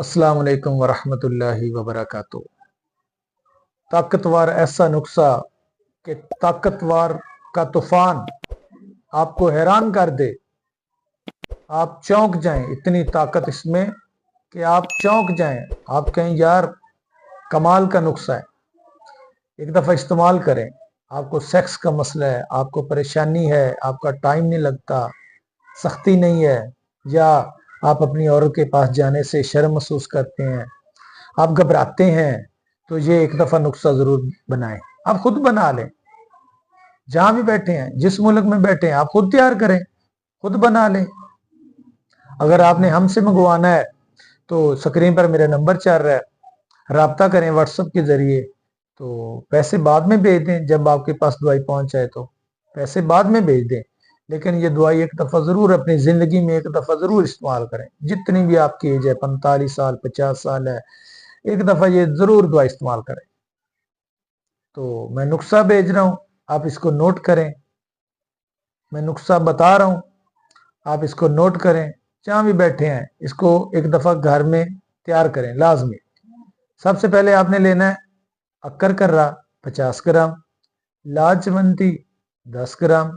अस्सलाम वालेकुम वरहमतुल्लाहि वबरकातुहू। ताकतवर ऐसा नुस्खा कि ताकतवर का तूफान आपको हैरान कर दे, आप चौंक जाएं। इतनी ताकत इसमें कि आप चौंक जाएं। आप कहें यार कमाल का नुस्खा है, एक दफ़ा इस्तेमाल करें। आपको सेक्स का मसला है, आपको परेशानी है, आपका टाइम नहीं लगता, सख्ती नहीं है, या आप अपनी औरत के पास जाने से शर्म महसूस करते हैं, आप घबराते हैं, तो ये एक दफ़ा नुस्खा ज़रूर बनाएं। आप खुद बना लें, जहां भी बैठे हैं, जिस मुल्क में बैठे हैं, आप खुद तैयार करें, खुद बना लें। अगर आपने हमसे मंगवाना है तो स्क्रीन पर मेरा नंबर चल रहा है, राब्ता करें व्हाट्सएप के जरिए। तो पैसे बाद में भेज दें, जब आपके पास दवाई पहुंच जाए तो पैसे बाद में भेज दें, लेकिन ये दवाई एक दफ़ा ज़रूर अपनी ज़िंदगी में एक दफ़ा ज़रूर इस्तेमाल करें। जितनी भी आपकी एज है, 45 साल 50 साल है, एक दफ़ा ये ज़रूर दवा इस्तेमाल करें। तो मैं नुस्खा भेज रहा हूँ, आप इसको नोट करें। मैं नुस्खा बता रहा हूँ, आप इसको नोट करें। जहाँ भी बैठे हैं, इसको एक दफ़ा घर में तैयार करें लाजमी। सबसे पहले आपने लेना है अक्कर कर्रा 50 ग्राम, लाजवंती 10 ग्राम,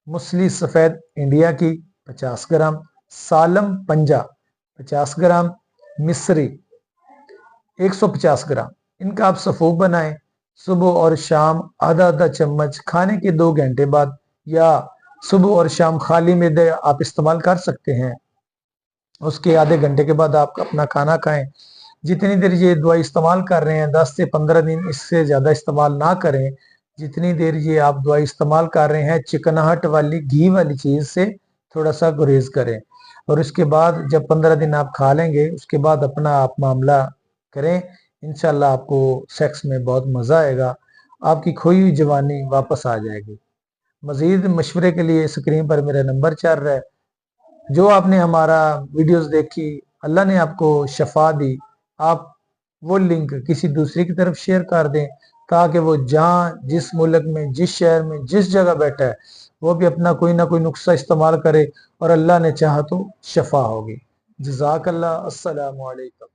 मुसली सफ़ेद इंडिया की 50 ग्राम, सालम पंजा 50 ग्राम, मिस्री 150 ग्राम। इनका आप सफ़ूफ बनाएं। सुबह और शाम आधा आधा चम्मच खाने के 2 घंटे बाद, या सुबह और शाम खाली मैदे आप इस्तेमाल कर सकते हैं। उसके आधे घंटे के बाद आप अपना खाना खाएं। जितनी देर ये दवाई इस्तेमाल कर रहे हैं, 10 से 15 दिन, इससे ज़्यादा इस्तेमाल ना करें। जितनी देर ये आप दवाई इस्तेमाल कर रहे हैं, चिकनाहट वाली घी वाली चीज़ से थोड़ा सा गुरेज करें। और उसके बाद जब 15 दिन आप खा लेंगे, उसके बाद अपना आप मामला करें। इंशाल्लाह आपको सेक्स में बहुत मज़ा आएगा, आपकी खोई हुई जवानी वापस आ जाएगी। मज़ीद मशवरे के लिए स्क्रीन पर मेरा नंबर चल रहा है। जो आपने हमारा वीडियोस देखी, अल्लाह ने आपको शफा दी, आप वो लिंक किसी दूसरे की तरफ शेयर कर दें, ताकि वो जहाँ, जिस मुल्क में, जिस शहर में, जिस जगह बैठा है, वो भी अपना कोई ना कोई नुस्खा इस्तेमाल करे और अल्लाह ने चाहा तो शफा होगी। जज़ाकल्लाह। अस्सलामु अलैकुम।